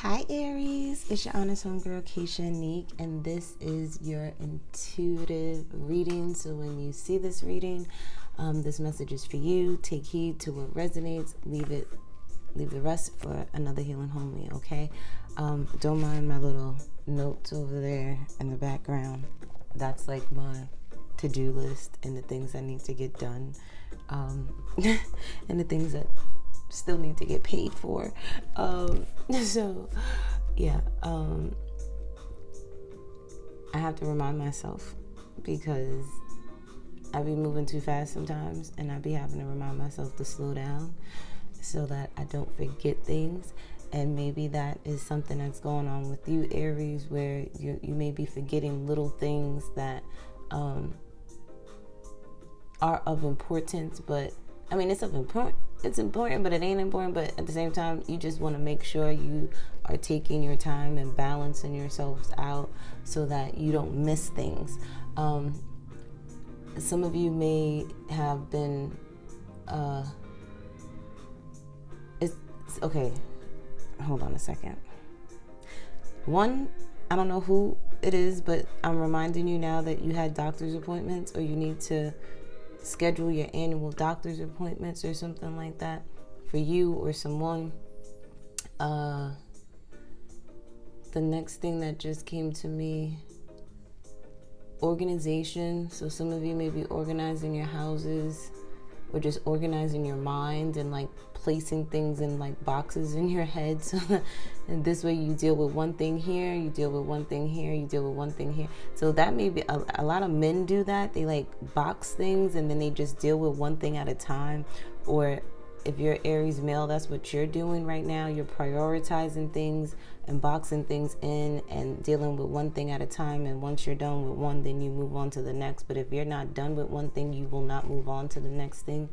Hi Aries, it's your honest homegirl ᴇᴏᴜᴜᴜ, and this is your intuitive reading. So when you see this reading, this message is for you. Take heed to what resonates. Leave the rest for another healing homie. Okay. Don't mind my little notes over there in the background. That's like my to-do list and the things I need to get done, and the things that still need to get paid for. So yeah, I have to remind myself because I be moving too fast sometimes, and I be having to remind myself to slow down so that I don't forget things. And maybe that is something that's going on with you, Aries, where you may be forgetting little things that are of importance. But I mean, it's important, but it ain't important. But at the same time, you just want to make sure you are taking your time and balancing yourselves out so that you don't miss things. Some of you may have been, it's okay. Hold on a second. One, I don't know who it is, but I'm reminding you now that you had doctor's appointments, or you need to schedule your annual doctor's appointments or something like that for you or someone. The next thing that just came to me, organization. So some of you may be organizing your houses, or just organizing your mind and like placing things in like boxes in your head. So and this way you deal with one thing here, you deal with one thing here, you deal with one thing here. So that may be a lot of men do that. They like box things and then they just deal with one thing at a time. Or if you're Aries male, that's what you're doing right now. You're prioritizing things and boxing things in and dealing with one thing at a time. And once you're done with one, then you move on to the next. But if you're not done with one thing, you will not move on to the next thing.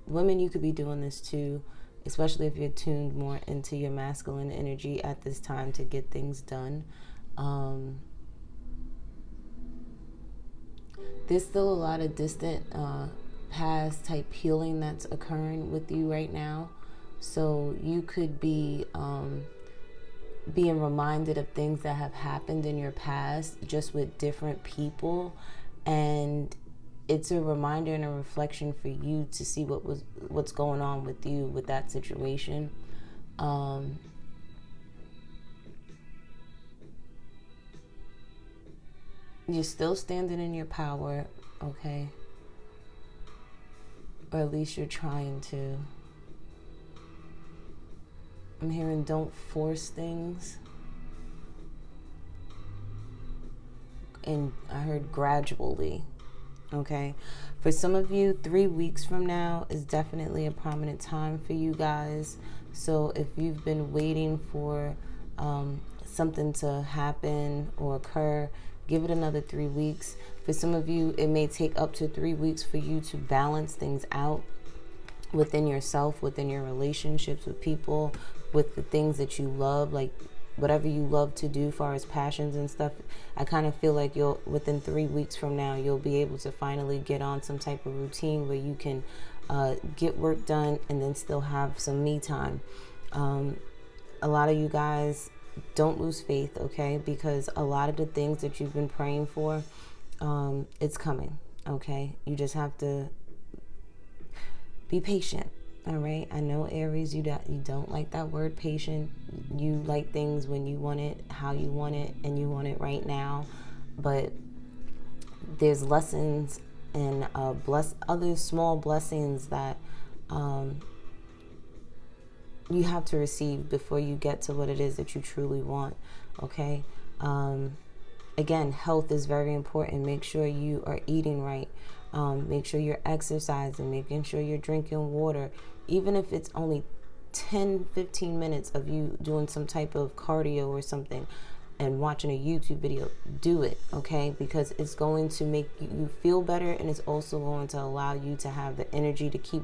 Women, you could be doing this too, especially if you're tuned more into your masculine energy at this time to get things done. There's still a lot of distant past type healing that's occurring with you right now. So you could be being reminded of things that have happened in your past, just with different people. And it's a reminder and a reflection for you to see what's going on with you with that situation. You're still standing in your power, okay? Or at least you're trying to. I'm hearing don't force things. And I heard gradually. Okay, for some of you, 3 weeks from now is definitely a prominent time for you guys. So if you've been waiting for something to happen or occur, give it another 3 weeks. For some of you, it may take up to 3 weeks for you to balance things out within yourself, within your relationships with people, with the things that you love, like whatever you love to do as far as passions and stuff. I kind of feel like within 3 weeks from now, you'll be able to finally get on some type of routine where you can get work done and then still have some me time. A lot of you guys, don't lose faith, okay? Because a lot of the things that you've been praying for, it's coming, okay? You just have to be patient. All right. I know Aries, you don't like that word patient. You like things when you want it, how you want it, and you want it right now. But there's lessons and other small blessings that you have to receive before you get to what it is that you truly want. Okay. Again, health is very important. Make sure you are eating right. Make sure you're exercising, making sure you're drinking water. Even if it's only 10-15 minutes of you doing some type of cardio or something and watching a YouTube video, do it, okay? Because it's going to make you feel better, and it's also going to allow you to have the energy to keep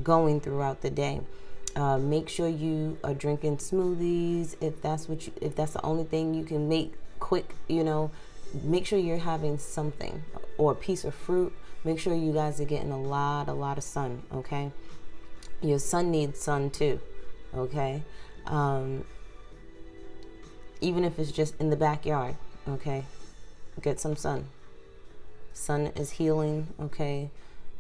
going throughout the day. Make sure you are drinking smoothies if that's the only thing you can make quick, make sure you're having something, or a piece of fruit. Make sure you guys are getting a lot of sun, okay? Your sun needs sun too, okay? Even if it's just in the backyard, okay? Get some sun. Sun is healing, okay?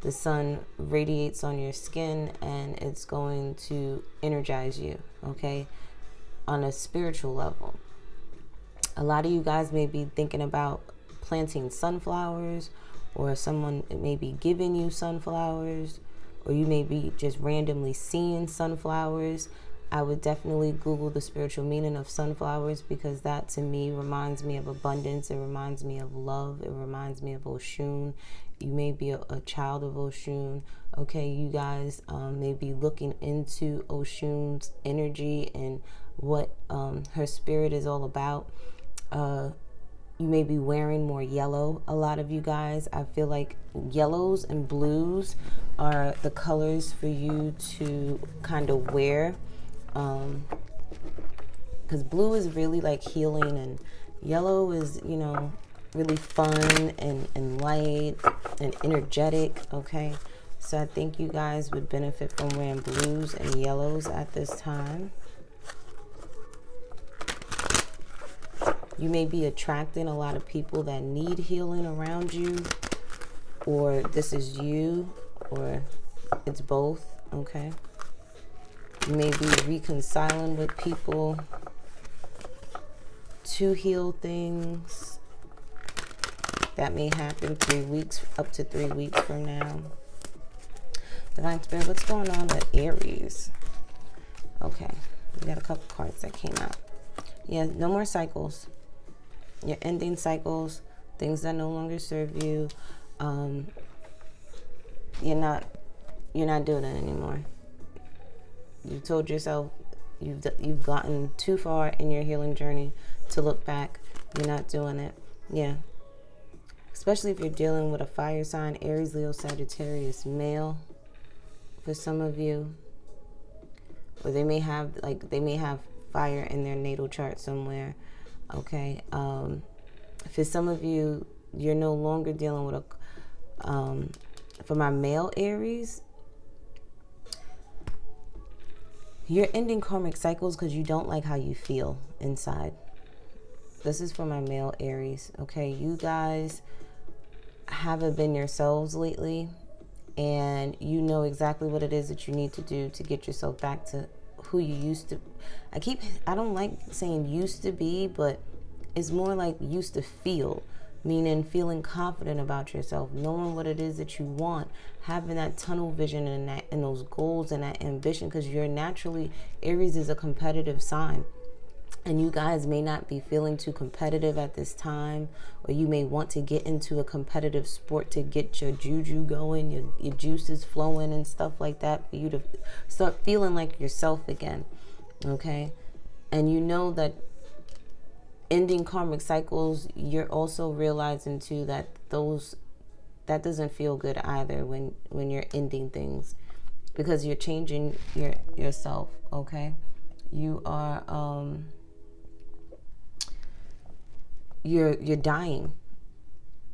The sun radiates on your skin and it's going to energize you, okay? On a spiritual level. A lot of you guys may be thinking about planting sunflowers, or someone may be giving you sunflowers, or you may be just randomly seeing sunflowers. I would definitely Google the spiritual meaning of sunflowers, because that to me reminds me of abundance. It reminds me of love. It reminds me of Oshun. You may be a child of Oshun. Okay, you guys may be looking into Oshun's energy and what her spirit is all about. You may be wearing more yellow. A lot of you guys, I feel like yellows and blues are the colors for you to kind of wear. Because blue is really like healing, and yellow is, you know, really fun and light and energetic, okay? So I think you guys would benefit from wearing blues and yellows at this time. You may be attracting a lot of people that need healing around you, or this is you, or it's both, okay? You may be reconciling with people to heal things. That may happen 3 weeks, up to 3 weeks from now. Divine Spirit, what's going on with Aries? Okay, we got a couple cards that came out. Yeah, no more cycles. You're ending cycles, things that no longer serve you. You're not doing it anymore. You told yourself you've gotten too far in your healing journey to look back. You're not doing it. Yeah. Especially if you're dealing with a fire sign, Aries, Leo, Sagittarius, male. For some of you, or they may have fire in their natal chart somewhere. Okay. For some of you, you're no longer dealing with for my male Aries, you're ending karmic cycles because you don't like how you feel inside. This is for my male Aries, okay? You guys haven't been yourselves lately, and you know exactly what it is that you need to do to get yourself back to who you used to. I don't like saying used to be, but it's more like used to feel, meaning feeling confident about yourself, knowing what it is that you want, having that tunnel vision and those goals and that ambition, because you're naturally, Aries is a competitive sign. And you guys may not be feeling too competitive at this time, or you may want to get into a competitive sport to get your juju going, your juices flowing and stuff like that, for you to start feeling like yourself again, okay? And you know that ending karmic cycles, you're also realizing too that that doesn't feel good either when you're ending things, because you're changing yourself, okay? You are you're dying,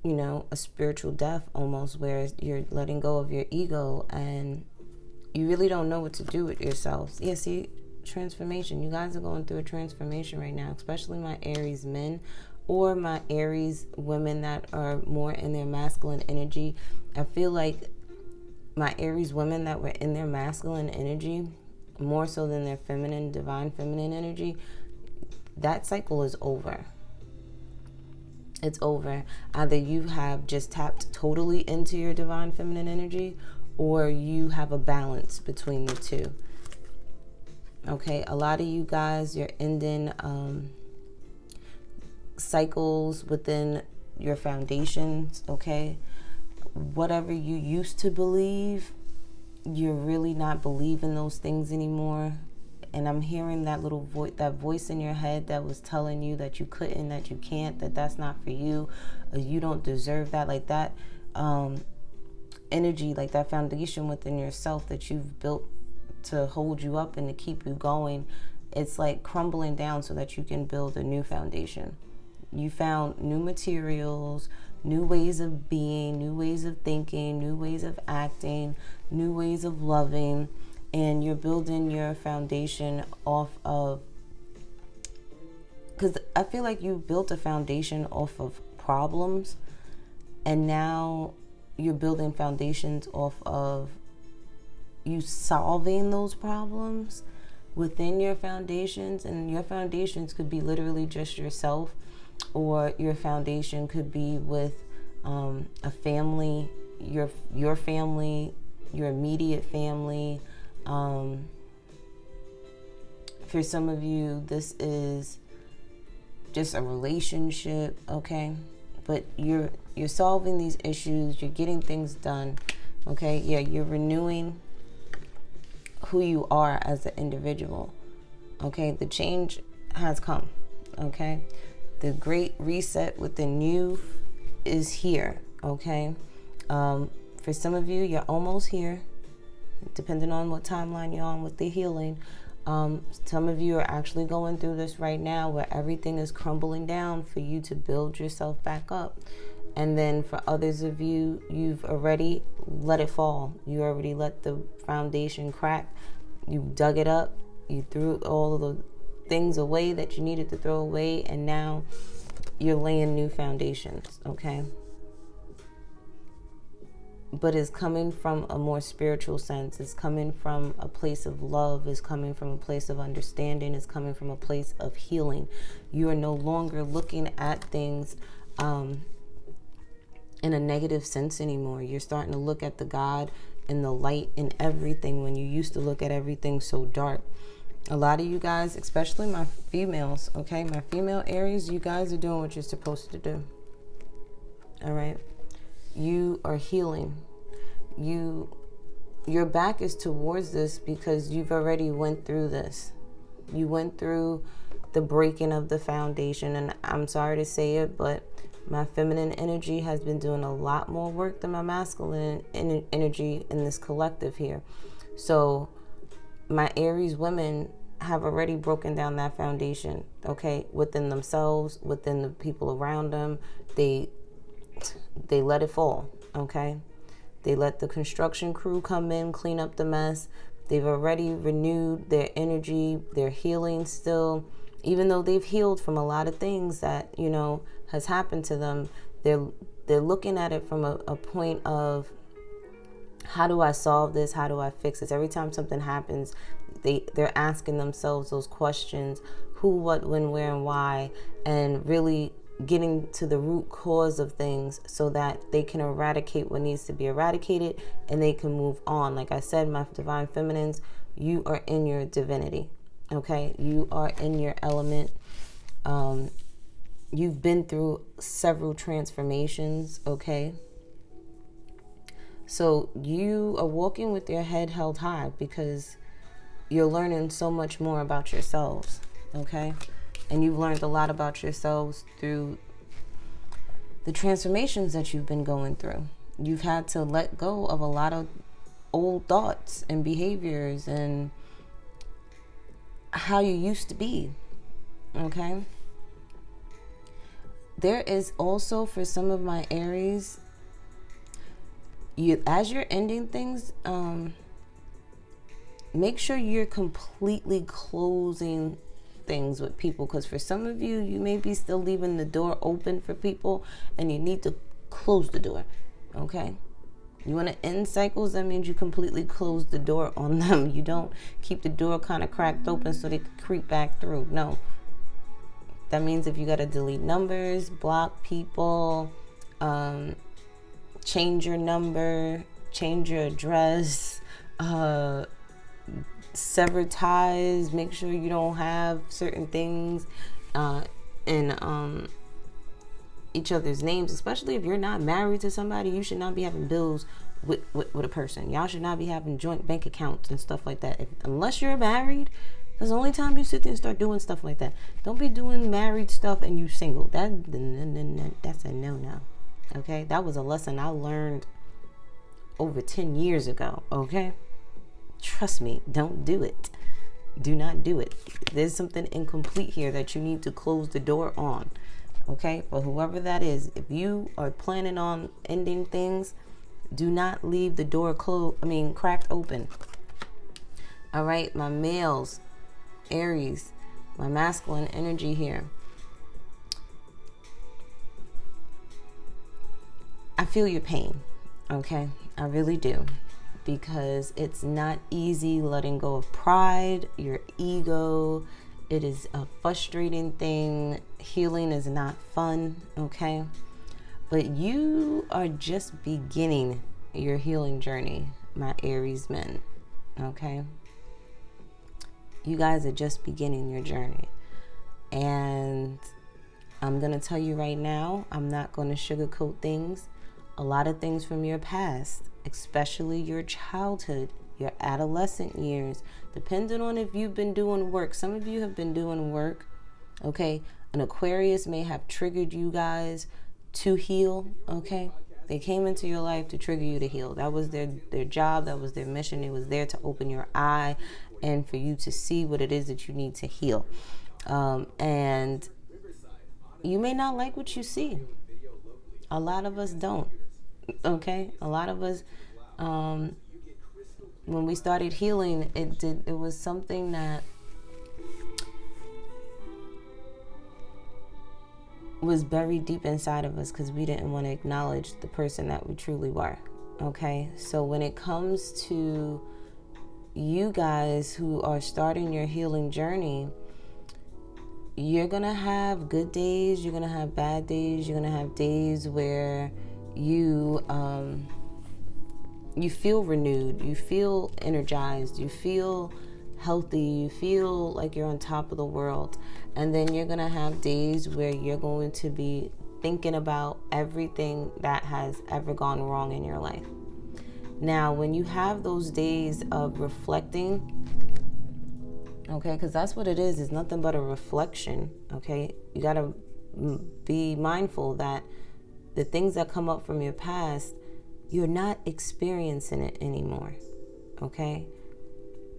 you know, a spiritual death almost, where you're letting go of your ego and you really don't know what to do with yourselves. Yeah, see, transformation. You guys are going through a transformation right now, especially my Aries men or my Aries women that are more in their masculine energy. I feel like my Aries women that were in their masculine energy more so than their feminine, divine feminine energy, that cycle is over. It's over. Either you have just tapped totally into your divine feminine energy, or you have a balance between the two. Okay, a lot of you guys, you're ending cycles within your foundations, okay? Whatever you used to believe, you're really not believing those things anymore. And I'm hearing that little voice, that voice in your head that was telling you that you couldn't, that you can't, that that's not for you, you don't deserve that, like that energy, like that foundation within yourself that you've built to hold you up and to keep you going. It's like crumbling down so that you can build a new foundation. You found new materials, new ways of being, new ways of thinking, new ways of acting, new ways of loving. and you're building your foundation off of, because I feel like you built a foundation off of problems, and now you're building foundations off of you solving those problems within your foundations. And your foundations could be literally just yourself, or your foundation could be with a family, your family, your immediate family. For some of you, this is just a relationship, okay? But you're solving these issues, you're getting things done, okay? Yeah, you're renewing who you are as an individual, okay? The change has come, okay? The great reset within you is here, okay? For some of you, you're almost here, depending on what timeline you're on with the healing. Some of you are actually going through this right now, where everything is crumbling down for you to build yourself back up. And then for others of you, you've already let it fall. You already let the foundation crack. You dug it up. You threw all of the things away that you needed to throw away. And now you're laying new foundations, okay? But it's coming from a more spiritual sense. It's coming from a place of love. It's coming from a place of understanding. It's coming from a place of healing. You are no longer looking at things in a negative sense anymore. You're starting to look at the God and the light in everything, when you used to look at everything so dark. A lot of you guys, especially my females, okay, my female Aries, you guys are doing what you're supposed to do. All right. You are healing. Your back is towards this because you've already went through this. You went through the breaking of the foundation, and I'm sorry to say it, but my feminine energy has been doing a lot more work than my masculine energy in this collective here. So my Aries women have already broken down that foundation, okay, within themselves, within the people around them. They let it fall, okay? They let the construction crew come in, clean up the mess. They've already renewed their energy. They're healing still. Even though they've healed from a lot of things that, you know, has happened to them, they're looking at it from a point of, how do I solve this? How do I fix this? Every time something happens, they're asking themselves those questions: who, what, when, where, and why, and really getting to the root cause of things so that they can eradicate what needs to be eradicated and they can move on. Like I said, my divine feminines, you are in your divinity, okay? You are in your element. You've been through several transformations, okay? So you are walking with your head held high because you're learning so much more about yourselves, okay? And you've learned a lot about yourselves through the transformations that you've been going through. You've had to let go of a lot of old thoughts and behaviors and how you used to be, okay? There is also, for some of my Aries, as you're ending things, make sure you're completely closing things with people, because for some of you, you may be still leaving the door open for people and you need to close the door, okay? You want to end cycles, that means you completely close the door on them. You don't keep the door kind of cracked open so they can creep back through. No. That means if you got to delete numbers, block people, change your number, change your address, sever ties, make sure you don't have certain things in each other's names, especially if you're not married to somebody. You should not be having bills with a person. Y'all should not be having joint bank accounts and stuff like that. Unless you're married, that's the only time you sit there and start doing stuff like that. Don't be doing married stuff and you single. That's a no-no. Okay? That was a lesson I learned over 10 years ago. Okay? Trust me, don't do it. Do not do it. There's something incomplete here that you need to close the door on. Okay? For whoever that is, if you are planning on ending things, do not leave the door cracked open. All right, my males, Aries, my masculine energy here. I feel your pain, okay? I really do. Because it's not easy letting go of pride, your ego. It is a frustrating thing. Healing is not fun, okay? But you are just beginning your healing journey, my Aries men, okay? You guys are just beginning your journey. And I'm going to tell you right now, I'm not going to sugarcoat things. A lot of things from your past, especially your childhood, your adolescent years, depending on if you've been doing work. Some of you have been doing work, okay? An Aquarius may have triggered you guys to heal, okay? They came into your life to trigger you to heal. That was their job. That was their mission. It was there to open your eye and for you to see what it is that you need to heal. And you may not like what you see. A lot of us don't. Okay, a lot of us, when we started healing, it was something that was buried deep inside of us because we didn't want to acknowledge the person that we truly were. Okay, so when it comes to you guys who are starting your healing journey, you're gonna have good days, you're gonna have bad days, you're gonna have days where you feel renewed, you feel energized, you feel healthy, you feel like you're on top of the world. And then you're going to have days where you're going to be thinking about everything that has ever gone wrong in your life. Now, when you have those days of reflecting, okay, because that's what it is, it's nothing but a reflection, okay? You got to be mindful that the things that come up from your past, you're not experiencing it anymore, okay?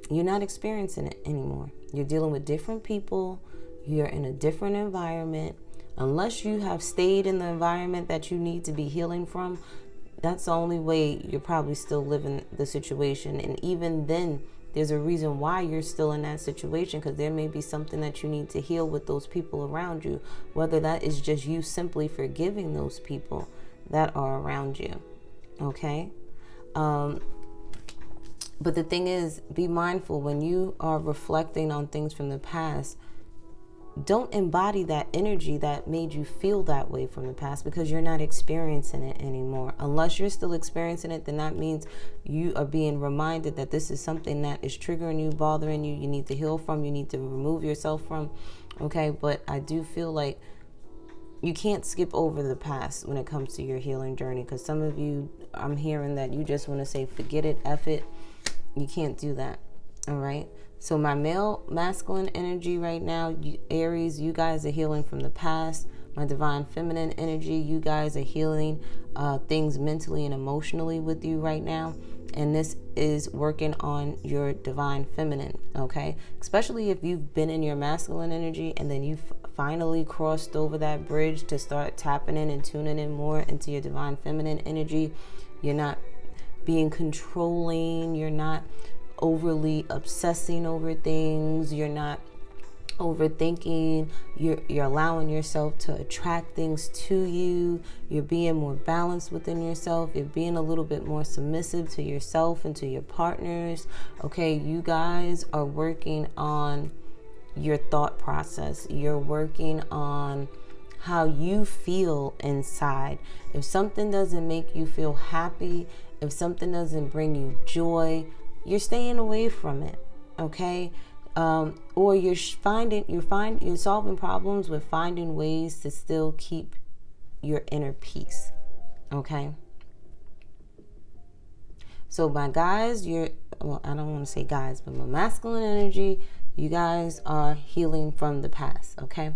You're not experiencing it anymore. You're dealing with different people. You're in a different environment. Unless you have stayed in the environment that you need to be healing from, that's the only way you're probably still living the situation. And even then, there's a reason why you're still in that situation, because there may be something that you need to heal with those people around you, whether that is just you simply forgiving those people that are around you, okay? But the thing is, be mindful when you are reflecting on things from the past. Don't embody that energy that made you feel that way from the past, because you're not experiencing it anymore. Unless you're still experiencing it, then that means you are being reminded that this is something that is triggering you, bothering you, you need to heal from, you need to remove yourself from, okay? But I do feel like you can't skip over the past when it comes to your healing journey, because some of you, I'm hearing that you just want to say, forget it, F it. You can't do that, all right? So my male masculine energy right now, Aries, you guys are healing from the past. My divine feminine energy, you guys are healing things mentally and emotionally with you right now. And this is working on your divine feminine, okay? Especially if you've been in your masculine energy and then you've finally crossed over that bridge to start tapping in and tuning in more into your divine feminine energy. You're not being controlling, you're not overly obsessing over things, you're not overthinking, you're allowing yourself to attract things to you, you're being more balanced within yourself, you're being a little bit more submissive to yourself and to your partners, okay? You guys are working on your thought process, you're working on how you feel inside. If something doesn't make you feel happy, if something doesn't bring you joy, you're staying away from it, okay? Or you're solving problems with finding ways to still keep your inner peace, okay? So my guys, I don't want to say guys, but my masculine energy, you guys are healing from the past, okay?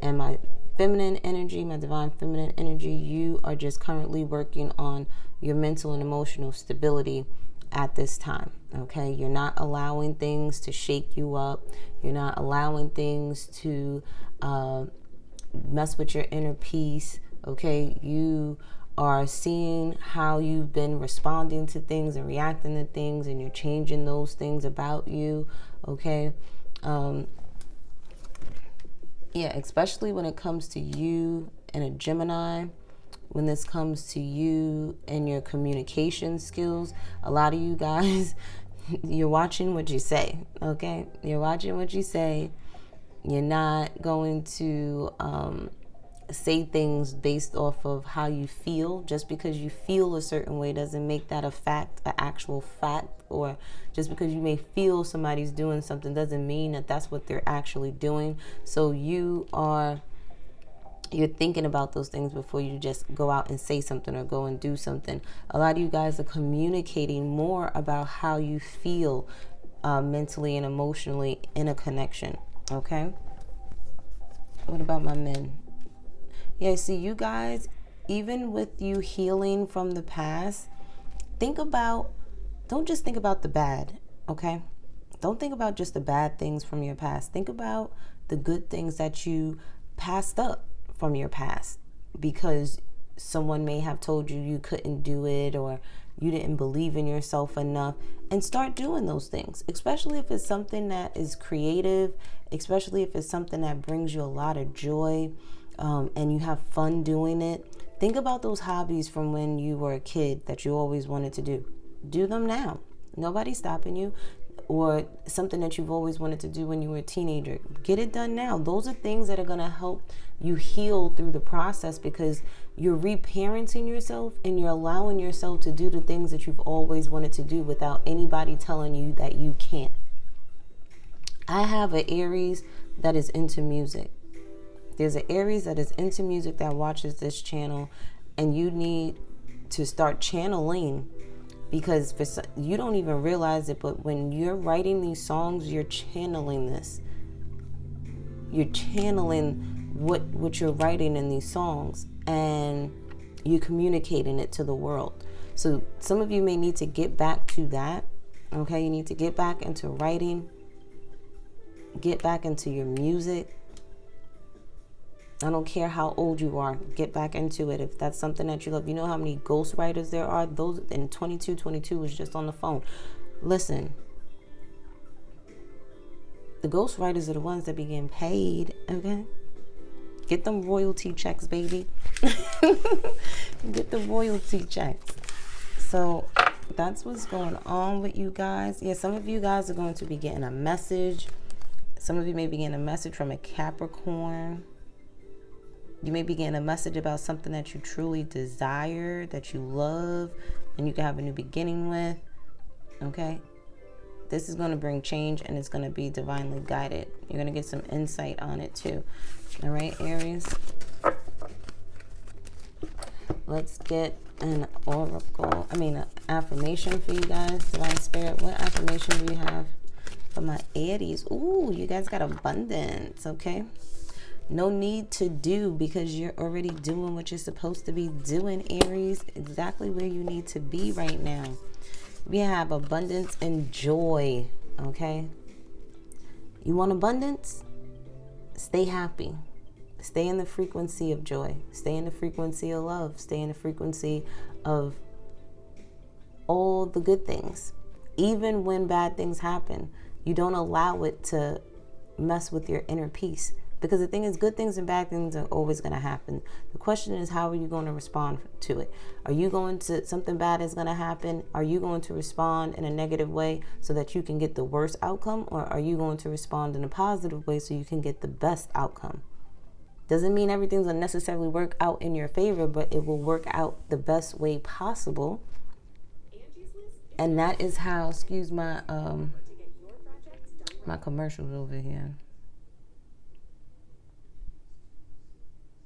And my feminine energy, my divine feminine energy, you are just currently working on your mental and emotional stability at this time, okay? You're not allowing things to shake you up. You're not allowing things to mess with your inner peace, okay? You are seeing how you've been responding to things and reacting to things, and you're changing those things about you, okay? Yeah, especially when it comes to you and a Gemini, when this comes to you and your communication skills, a lot of you guys, you're watching what you say, okay? You're watching what you say. You're not going to say things based off of how you feel. Just because you feel a certain way doesn't make that a fact, an actual fact. Or just because you may feel somebody's doing something doesn't mean that that's what they're actually doing. So you're thinking about those things before you just go out and say something or go and do something. A lot of you guys are communicating more about how you feel mentally and emotionally in a connection, okay? What about my men? Yeah, see, you guys, even with you healing from the past, don't just think about the bad, okay? Don't think about just the bad things from your past. Think about the good things that you passed up from your past because someone may have told you couldn't do it, or you didn't believe in yourself enough, and start doing those things, especially if it's something that is creative, especially if it's something that brings you a lot of joy, and you have fun doing it. Think about those hobbies from when you were a kid that you always wanted to do. Do them now. Nobody's stopping you. Or something that you've always wanted to do when you were a teenager. Get it done now. Those are things that are going to help you heal through the process, because you're reparenting yourself and you're allowing yourself to do the things that you've always wanted to do without anybody telling you that you can't. I have an Aries that is into music. There's an Aries that is into music that watches this channel, and you need to start channeling, because you don't even realize it, but when you're writing these songs, you're channeling this. You're channeling what you're writing in these songs, and you're communicating it to the world. So some of you may need to get back to that, okay? You need to get back into writing, get back into your music. I don't care how old you are. Get back into it if that's something that you love. You know how many ghostwriters there are? Those in 22 was just on the phone. Listen, the ghostwriters are the ones that be getting paid, okay? Get them royalty checks, baby. Get the royalty checks. So that's what's going on with you guys. Yeah, some of you guys are going to be getting a message. Some of you may be getting a message from a Capricorn. You may be getting a message about something that you truly desire, that you love, and you can have a new beginning with, okay? This is going to bring change, and it's going to be divinely guided. You're going to get some insight on it, too. All right, Aries? Let's get an affirmation for you guys. Divine Spirit, what affirmation do you have for my Aries? Ooh, you guys got abundance, okay? No need to do, because you're already doing what you're supposed to be doing, Aries. Exactly where you need to be right now. We have abundance and joy, okay? You want abundance? Stay happy. Stay in the frequency of joy. Stay in the frequency of love. Stay in the frequency of all the good things. Even when bad things happen, you don't allow it to mess with your inner peace. Because the thing is, good things and bad things are always going to happen. The question is, how are you going to respond to it? Are you going to, something bad is going to happen? Are you going to respond in a negative way so that you can get the worst outcome? Or are you going to respond in a positive way so you can get the best outcome? Doesn't mean everything's going to necessarily work out in your favor, but it will work out the best way possible. And that is how, excuse my commercials over here.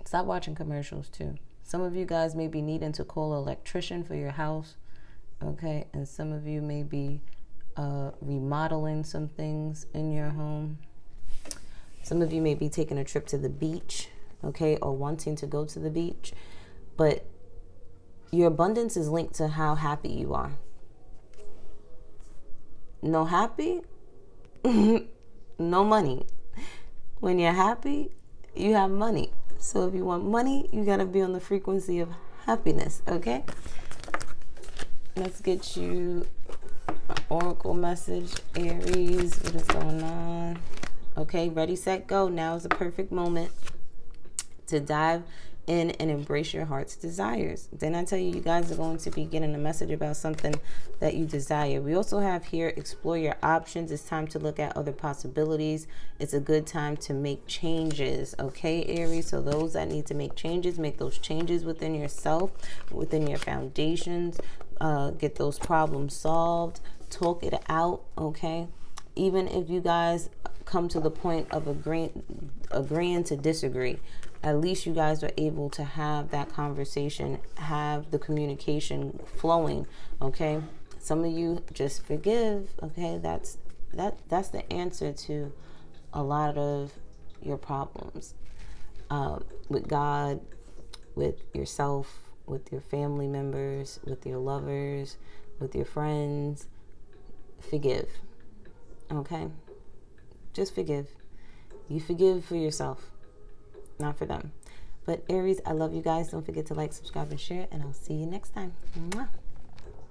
Stop watching commercials too. Some of you guys may be needing to call an electrician for your house, okay? And some of you may be remodeling some things in your home. Some of you may be taking a trip to the beach, okay? Or wanting to go to the beach. But your abundance is linked to how happy you are. No happy? No money. When you're happy, you have money. So if you want money, you got to be on the frequency of happiness. Okay, let's get you an oracle message, Aries. What is going on? Okay, ready, set, go. Now is the perfect moment to dive in and embrace your heart's desires. Then I tell you, you guys are going to be getting a message about something that you desire. We also have here, explore your options. It's time to look at other possibilities. It's a good time to make changes. Okay, Aries. So those that need to make changes, make those changes within yourself, within your foundations. Get those problems solved. Talk it out. Okay. Even if you guys come to the point of agreeing to disagree, at least you guys are able to have that conversation, have the communication flowing. Okay, some of you just forgive. Okay, that's the answer to a lot of your problems, with God, with yourself, with your family members, with your lovers, with your friends. Forgive. Okay, just forgive. You forgive for yourself, not for them. But Aries, I love you guys. Don't forget to like, subscribe, and share, and I'll see you next time. Mwah.